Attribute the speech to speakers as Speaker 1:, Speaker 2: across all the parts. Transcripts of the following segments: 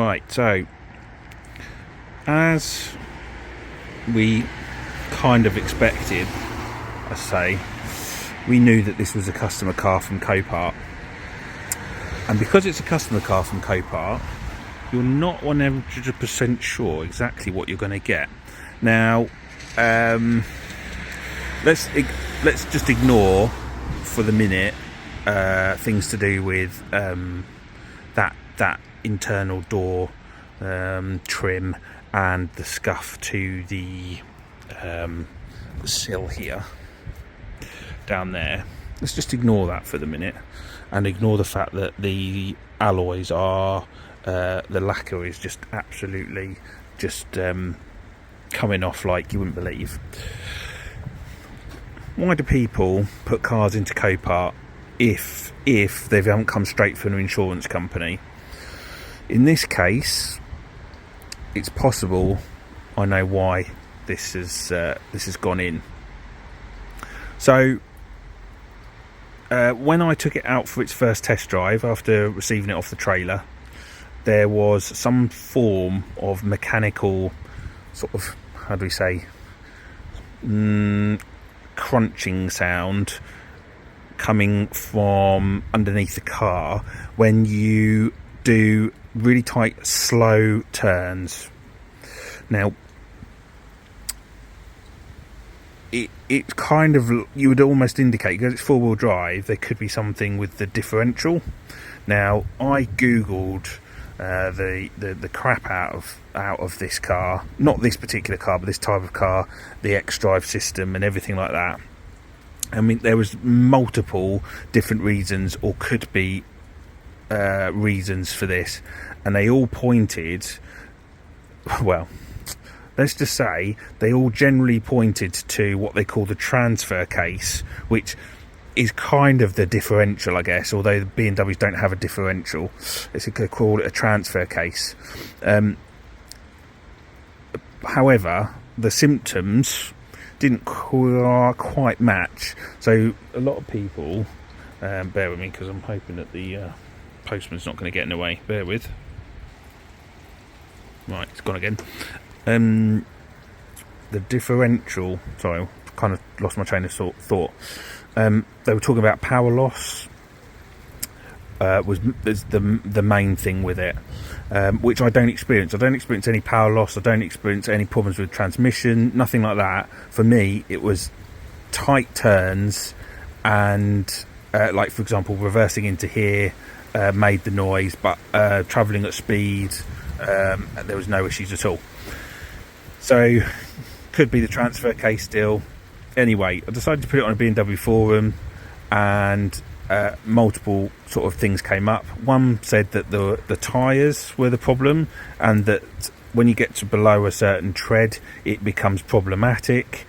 Speaker 1: Right, so as we kind of expected, I say, we knew that this was a customer car from Copart, and because it's a customer car from Copart, you're not 100% sure exactly what you're going to get. Now, let's just ignore for the minute things to do with that internal door trim and the scuff to the sill here down there. Let's just ignore that for the minute and ignore the fact that the alloys are the lacquer is just absolutely just coming off like you wouldn't believe. Why do people put cars into Copart if they haven't come straight from an insurance company? In this case, it's possible I know why this has gone in. So when I took it out for its first test drive after receiving it off the trailer, there was some form of mechanical sort of, how do we say, crunching sound coming from underneath the car when you do really tight, slow turns. Now, it kind of, you would almost indicate, because it's four-wheel drive, there could be something with the differential. Now, I googled the crap out of this car, not this particular car, but this type of car, the X-Drive system and everything like that. I mean, there was multiple different reasons, or could be reasons for this, and they all pointed, well, let's just say they all generally pointed to what they call the transfer case, which is kind of the differential, I guess, although the BMWs don't have a differential. It's call it a transfer case. However, the symptoms didn't quite match. So a lot of people, bear with me because I'm hoping that the postman's not going to get in the way. Bear with. Right, it's gone again. The differential, sorry, I kind of lost my train of thought. They were talking about power loss was the main thing with it, which I don't experience. I don't experience any power loss. I don't experience any problems with transmission, nothing like that. For me, it was tight turns and, like for example, reversing into here made the noise, but travelling at speed, there was no issues at all. So, could be the transfer case still. Anyway, I decided to put it on a BMW forum, and multiple sort of things came up. One said that the tyres were the problem, and that when you get to below a certain tread, it becomes problematic.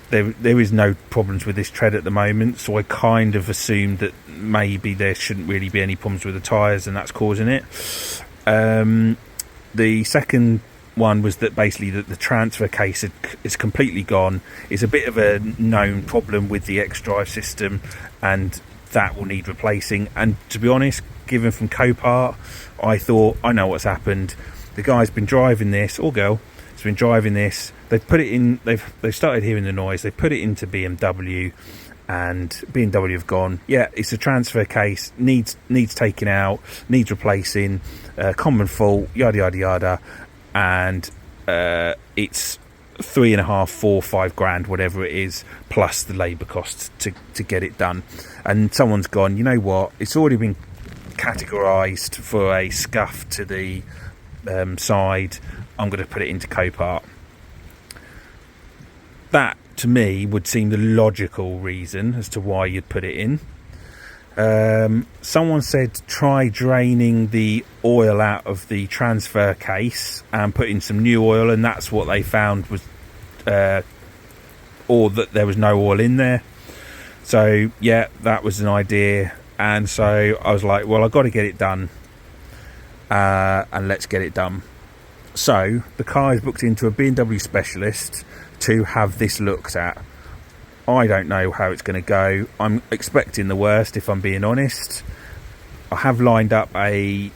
Speaker 1: There is no problems with this tread at the moment, so I kind of assumed that maybe there shouldn't really be any problems with the tyres, and that's causing it. The second one was that basically the transfer case is completely gone. It's a bit of a known problem with the X-Drive system, and that will need replacing. And to be honest, given from Copart, I thought, I know what's happened. The guy's been driving this, or girl, has been driving this. They've put it in. They've started hearing the noise. They put it into BMW, and BMW have gone, yeah, it's a transfer case. Needs taking out. Needs replacing. Common fault. Yada yada yada. And it's 3.5, 4, 5 grand, whatever it is, plus the labour costs to get it done. And someone's gone, you know what, it's already been categorised for a scuff to the side, I'm going to put it into Copart. That to me would seem the logical reason as to why you'd put it in. Someone said try draining the oil out of the transfer case and put in some new oil, and that's what they found was or that there was no oil in there. So yeah, that was an idea, and so I was like, well, I've got to get it done, and let's get it done. So the car is booked into a BMW specialist to have this looked at. I don't know how it's going to go. I'm expecting the worst, if I'm being honest. I have lined up a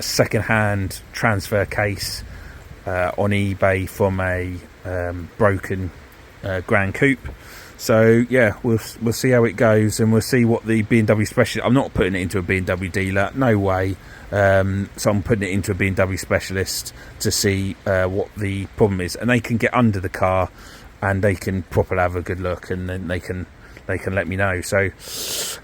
Speaker 1: second-hand transfer case on eBay from a broken Grand Coupe. So yeah, we'll see how it goes, and we'll see what the BMW specialist. I'm not putting it into a BMW dealer, no way. So I'm putting it into a BMW specialist to see what the problem is, and they can get under the car and they can properly have a good look, and then they can let me know. So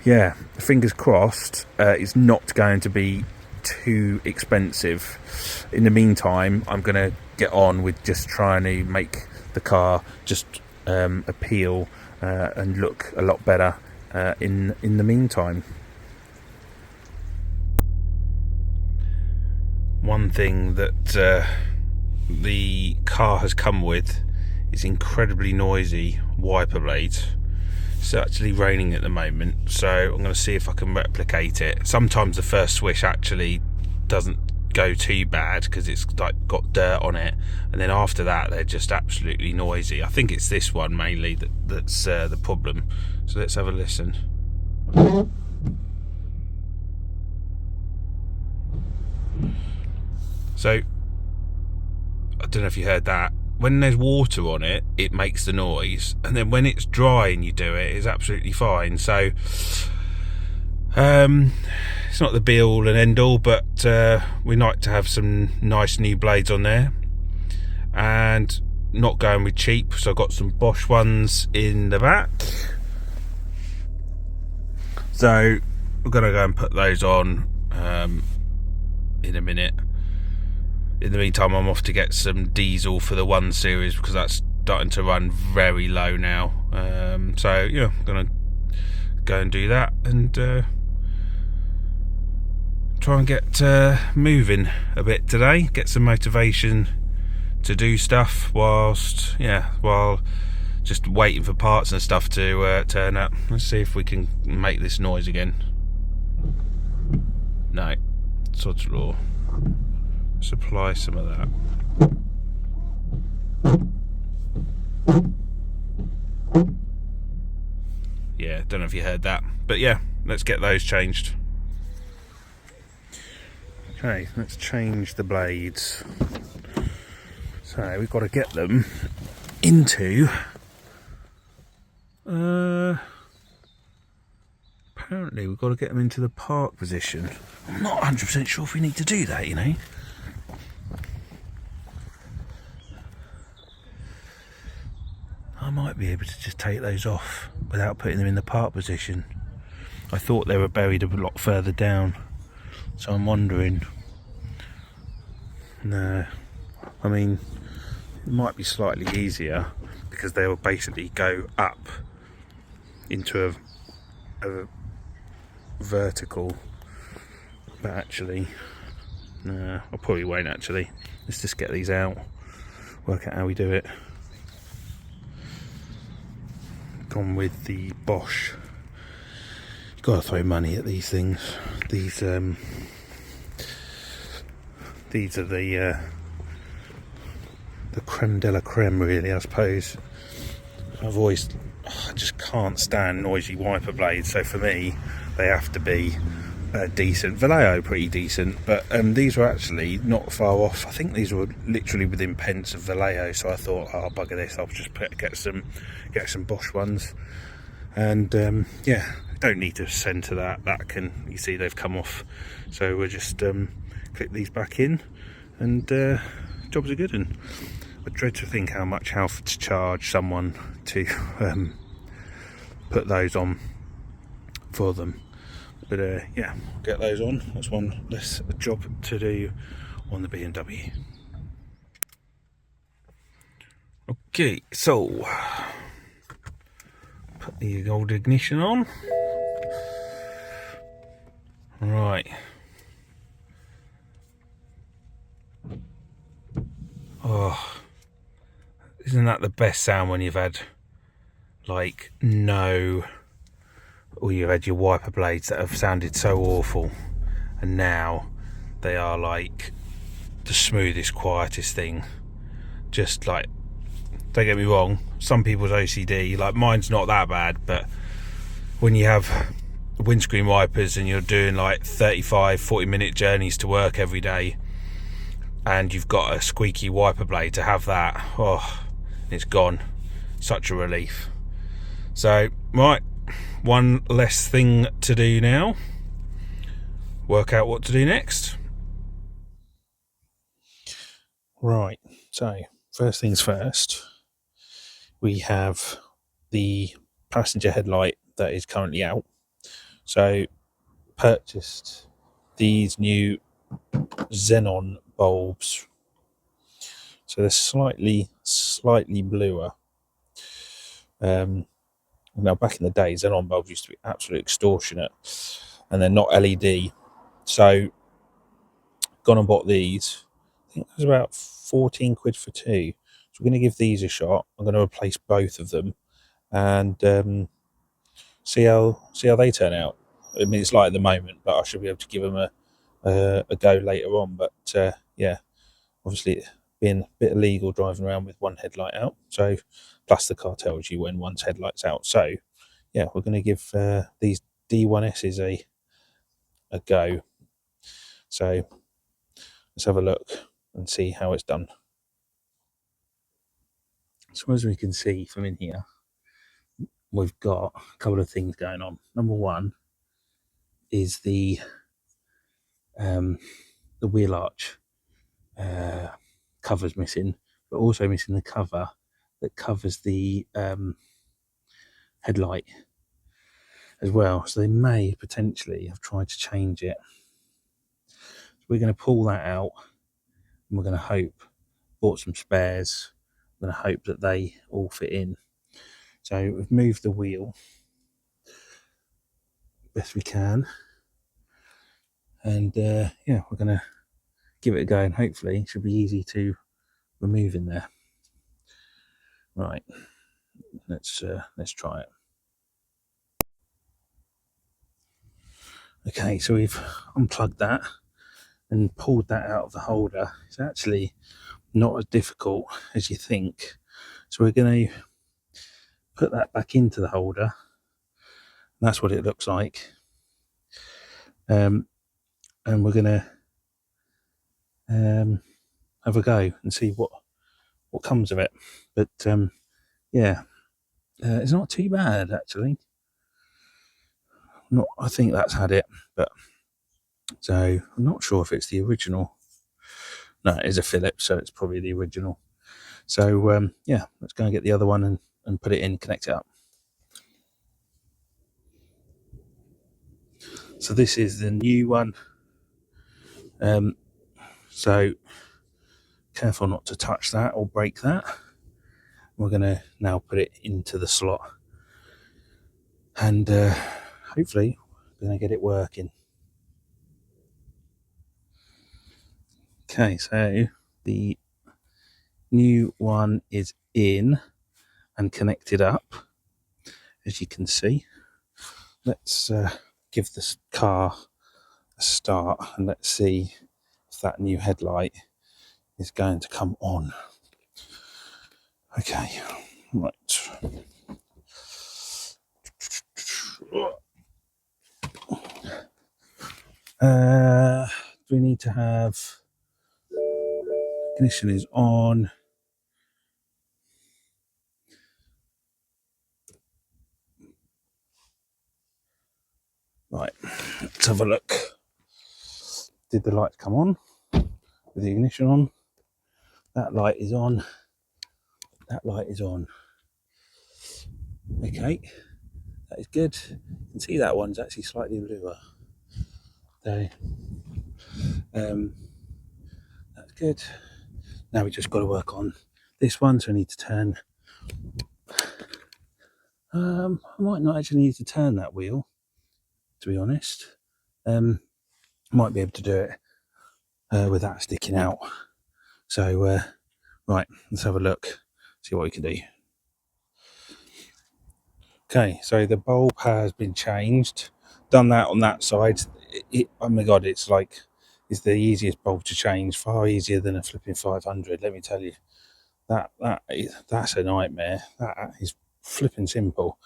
Speaker 1: yeah, fingers crossed. It's not going to be too expensive. In the meantime, I'm going to get on with just trying to make the car just appeal and look a lot better in the meantime. One thing that the car has come with is incredibly noisy wiper blades. It's actually raining at the moment, so I'm going to see if I can replicate it. Sometimes the first swish actually doesn't go too bad because it's like got dirt on it, and then after that they're just absolutely noisy. I think it's this one mainly that's the problem. So let's have a listen. So I don't know if you heard that. When there's water on it, it makes the noise, and then when it's dry and you do it, it's absolutely fine. So it's not the be all and end all, but we like to have some nice new blades on there, and not going with cheap. So I've got some Bosch ones in the back, so we're gonna go and put those on in a minute. In the meantime, I'm off to get some diesel for the 1 Series because that's starting to run very low now. So yeah, I'm gonna go and do that and try and get moving a bit today, get some motivation to do stuff while just waiting for parts and stuff to turn up. Let's see if we can make this noise again. No, sod's law. Supply some of that. Yeah, don't know if you heard that, but yeah, let's get those changed. Okay, let's change the blades. So we've got to get them into apparently we've got to get them into the park position. I'm not 100% sure if we need to do that, you know. I might be able to just take those off without putting them in the park position. I thought they were buried a lot further down, so I'm wondering. No, I mean, it might be slightly easier because they will basically go up into a vertical, but actually, no, I probably won't actually. Let's just get these out, work out how we do it. Gone with the Bosch. You've got to throw money at these things. These are the creme de la creme, really, I suppose. I just can't stand noisy wiper blades, so for me they have to be decent. Vallejo pretty decent, but these were actually not far off. I think these were literally within pence of Vallejo, so I thought, oh, bugger this, I'll just get some Bosch ones. And yeah, don't need to centre that you see they've come off, so we'll just clip these back in, and jobs are good. And I dread to think how much to charge someone to put those on for them. But yeah, get those on. That's one less job to do on the BMW. Okay, so put the old ignition on. Right. Oh, isn't that the best sound when you've had like or you've had your wiper blades that have sounded so awful, and now they are like the smoothest, quietest thing. Just like, don't get me wrong, some people's OCD, like mine's not that bad, but when you have windscreen wipers and you're doing like 35-40 minute journeys to work every day, and you've got a squeaky wiper blade, to have that, oh, it's gone. Such a relief. So, right, one less thing to do now. Work out what to do next. Right, so first things first, we have the passenger headlight that is currently out. So, purchased these new xenon bulbs. So they're slightly bluer. Now, back in the day, xenon bulbs used to be absolutely extortionate, and they're not LED. So, gone and bought these. I think it was about 14 quid for two. So we're going to give these a shot. I'm going to replace both of them and see how they turn out. I mean, it's light at the moment, but I should be able to give them a go later on. But yeah, obviously being a bit illegal driving around with one headlight out. So plus the car tells you when one's headlight's out. So yeah, we're going to give these D1Ss a go. So let's have a look and see how it's done. So as we can see from in here, we've got a couple of things going on. Number one is the wheel arch cover's missing, but also missing the cover that covers the headlight as well. So they may potentially have tried to change it. So we're going to pull that out, and we're going to bought some spares. I'm going to hope that they all fit in. So we've moved the wheel best we can, and yeah, we're going to give it a go, and hopefully it should be easy to remove in there. Right, let's try it. Okay, so we've unplugged that and pulled that out of the holder. It's actually not as difficult as you think. So we're going to put that back into the holder. That's what it looks like. And we're going to have a go and see what comes of it. But yeah, it's not too bad actually. I think that's had it, but so I'm not sure if it's the original. No, it is a Phillips, so it's probably the original. So yeah, let's go and get the other one and put it in, connect it up. So this is the new one. So careful not to touch that or break that. We're going to now put it into the slot, and hopefully we're going to get it working. Okay, so the new one is in and connected up, as you can see. Let's give this car a start, and let's see if that new headlight is going to come on. Okay, right. Do we need to have ignition is on? Right, let's have a look. Did the lights come on with the ignition on? That light is on. That light is on. Okay, that is good. You can see that one's actually slightly bluer. So, that's good. Now we just got to work on this one, so I need to turn. I might not actually need to turn that wheel, to be honest. Might be able to do it with that sticking out. So, right, let's have a look, see what we can do. Okay, so the bulb has been changed. Done that on that side. Oh my god, it's the easiest bulb to change. Far easier than a flipping 500. Let me tell you, that's a nightmare. That is flipping simple.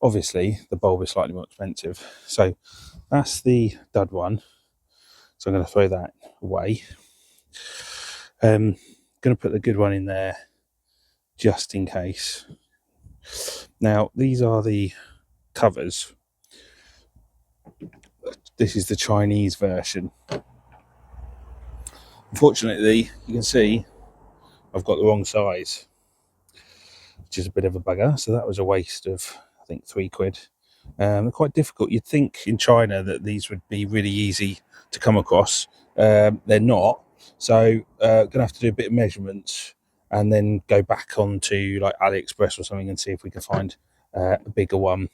Speaker 1: Obviously, the bulb is slightly more expensive. So that's the dud one. So I'm going to throw that away. Going to put the good one in there just in case. Now, these are the covers. This is the Chinese version. Unfortunately, you can see I've got the wrong size, which is a bit of a bugger. So that was a waste of, I think, £3. They're quite difficult. You'd think in China that these would be really easy to come across. They're not. So gonna have to do a bit of measurements and then go back onto like AliExpress or something and see if we can find a bigger one.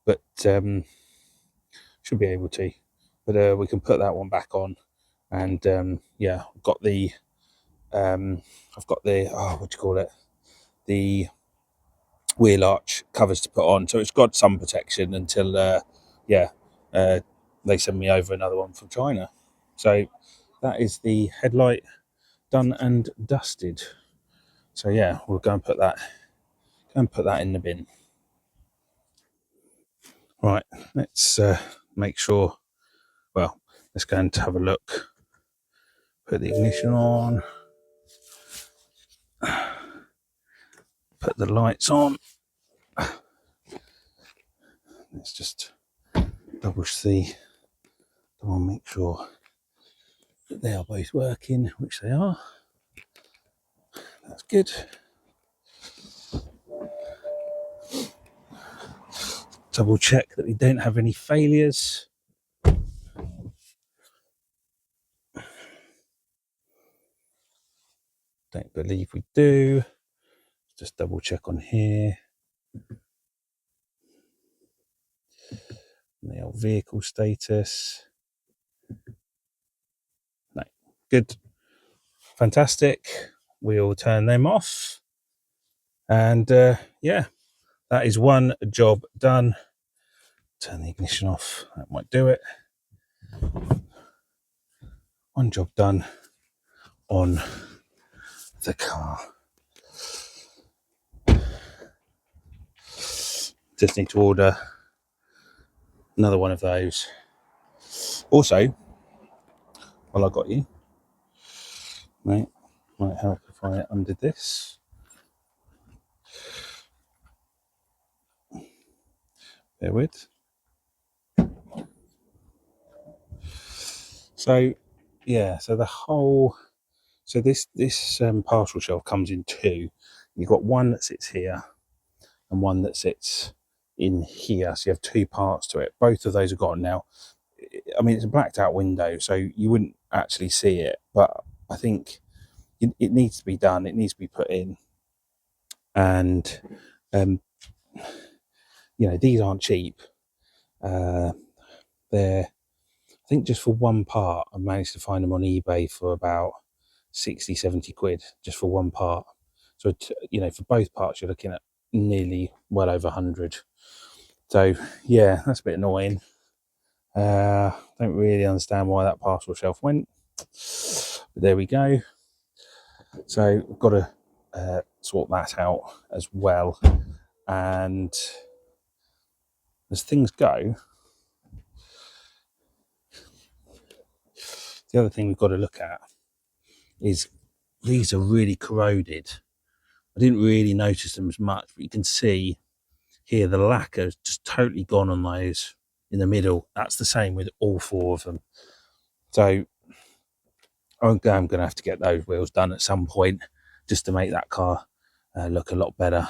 Speaker 1: But should be able to. But we can put that one back on. And yeah, I've got the what do you call it? The wheel arch covers to put on, so it's got some protection until they send me over another one from China. So that is the headlight done and dusted. So yeah, we'll go and put that in the bin. Right, let's make sure. Well, let's go and have a look. Put the ignition on. Put the lights on. Let's just double see. I want to make sure that they are both working, which they are. That's good. Double check that we don't have any failures. Don't believe we do. Just double check on here. The old vehicle status. No, good. Fantastic. We'll turn them off. And yeah, that is one job done. Turn the ignition off. That might do it. One job done on the car. Just need to order another one of those. Also, while I got you, might help if I undid this. Bear with. So yeah, so the whole, so this parcel shelf comes in two. You've got one that sits here and one that sits in here. So you have two parts to it. Both of those are gone now. I mean, it's a blacked out window, so you wouldn't actually see it, but I think it needs to be done. It needs to be put in. And you know, these aren't cheap. They're, I think just for one part, I managed to find them on eBay for about 60, 70 quid just for one part. So, you know, for both parts, you're looking at nearly well over 100. So, yeah, that's a bit annoying. Don't really understand why that parcel shelf went. But there we go. So, I've got to sort that out as well. And as things go, the other thing we've got to look at is these are really corroded. I didn't really notice them as much, but you can see here the lacquer has just totally gone on those in the middle. That's the same with all four of them. So I'm going to have to get those wheels done at some point just to make that car look a lot better.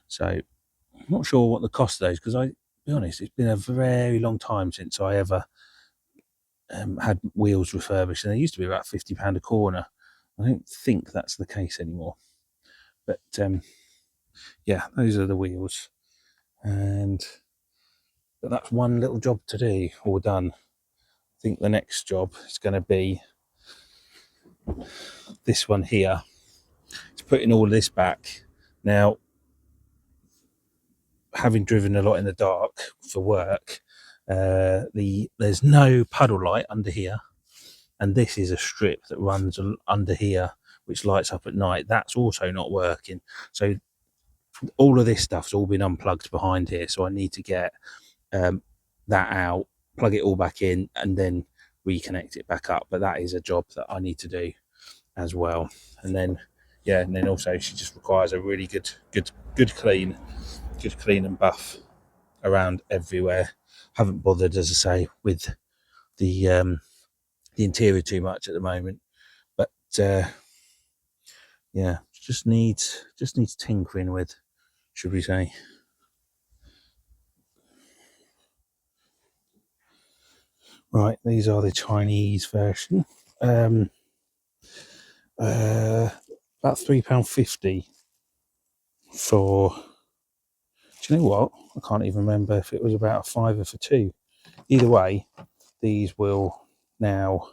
Speaker 1: So I'm not sure what the cost of those, because I'll be honest, it's been a very long time since I ever had wheels refurbished, and they used to be about £50 a corner. I don't think that's the case anymore. But yeah, those are the wheels. But that's one little job to do, all done. I think the next job is going to be this one here. It's putting all this back. Now, having driven a lot in the dark for work, there's no puddle light under here, and this is a strip that runs under here which lights up at night. That's also not working. So all of this stuff's all been unplugged behind here, so I need to get that out, plug it all back in, and then reconnect it back up. But that is a job that I need to do as well. And then also she just requires a really good clean and buff around everywhere. Haven't bothered, as I say, with the interior too much at the moment, but just needs tinkering with, should we say. Right, these are the Chinese version. About £3.50 for. Do you know what? I can't even remember if it was about a £5 for two. Either way, these will now,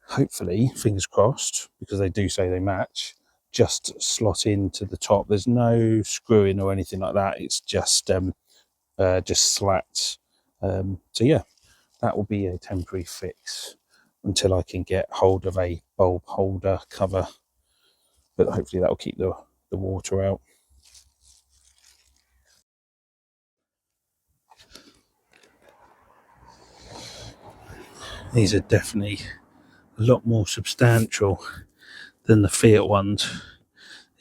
Speaker 1: hopefully, fingers crossed, because they do say they match, just slot into the top. There's no screwing or anything like that. It's just slats. So yeah, that will be a temporary fix until I can get hold of a bulb holder cover. But hopefully that will keep the water out. These are definitely a lot more substantial than the Fiat ones.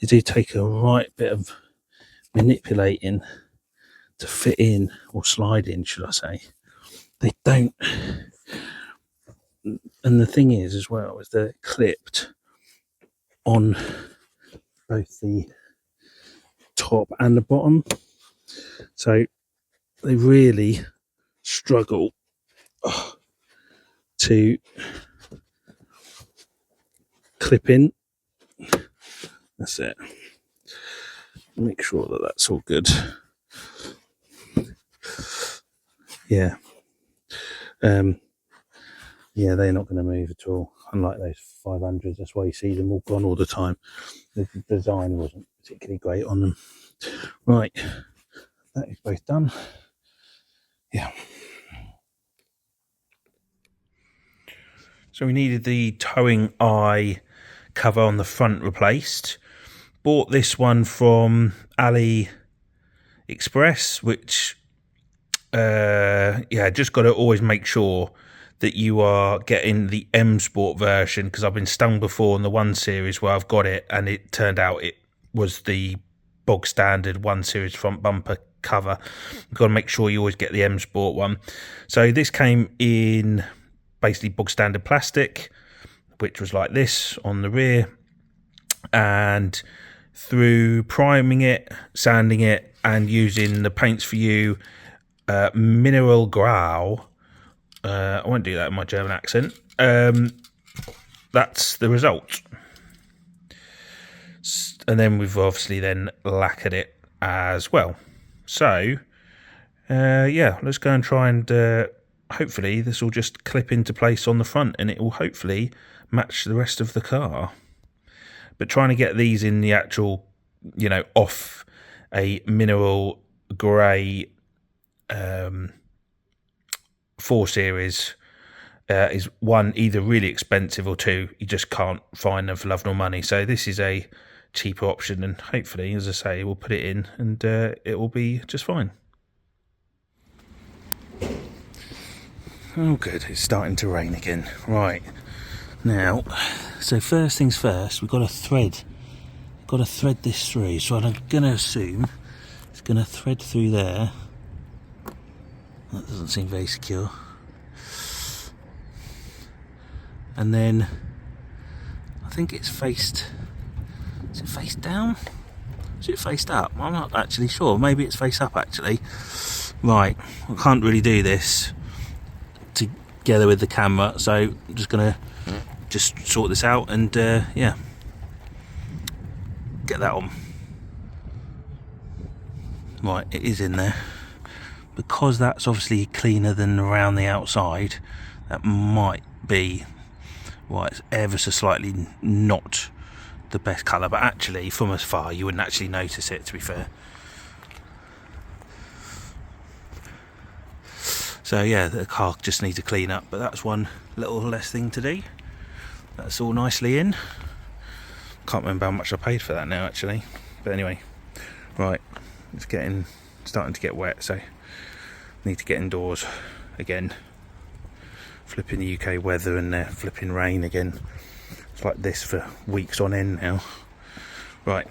Speaker 1: They do take a right bit of manipulating to fit in, or slide in, should I say. They don't. And the thing is, as well, is they're clipped on both the top and the bottom. So they really struggle to clip in. That's it. Make sure that that's all good. Yeah. They're not going to move at all, unlike those 500s. That's why you see them all gone all the time. The design wasn't particularly great on them. Right, that is both done. Yeah. So we needed the towing eye cover on the front replaced. Bought this one from AliExpress, which just got to always make sure that you are getting the M Sport version, because I've been stung before in the 1 Series where I've got it and it turned out it was the bog standard 1 Series front bumper cover. You've got to make sure you always get the M Sport one. So this came in basically bog standard plastic, which was like this on the rear, and through priming it, sanding it, and using the Paints for You Mineral Grau, I won't do that in my German accent, that's the result. And then we've obviously then lacquered it as well. So let's go and try and hopefully this will just clip into place on the front, and it will hopefully match the rest of the car. But trying to get these in the actual, off a mineral grey 4 Series is, one, either really expensive, or two, you just can't find them for love nor money. So this is a cheaper option, and hopefully, as I say, we'll put it in and it will be just fine. Oh good, it's starting to rain again. Right, now, so first things first, we've got to thread this through. So I'm going to assume it's going to thread through there. That doesn't seem very secure. And then I think it's faced. Is it faced down? Is it faced up? I'm not actually sure. Maybe it's face up actually. Right, I can't really do this together with the camera, so I'm just gonna sort this out and get that on. Right, it is in there. Because that's obviously cleaner than around the outside, that might be it's ever so slightly not the best colour, but actually from afar you wouldn't actually notice it, to be fair. So yeah, the car just needs a clean up, but that's one little less thing to do. That's all nicely in. Can't remember how much I paid for that now actually, but anyway. Right, it's starting to get wet, so need to get indoors again. Flipping the UK weather and flipping rain again. It's like this for weeks on end now. Right.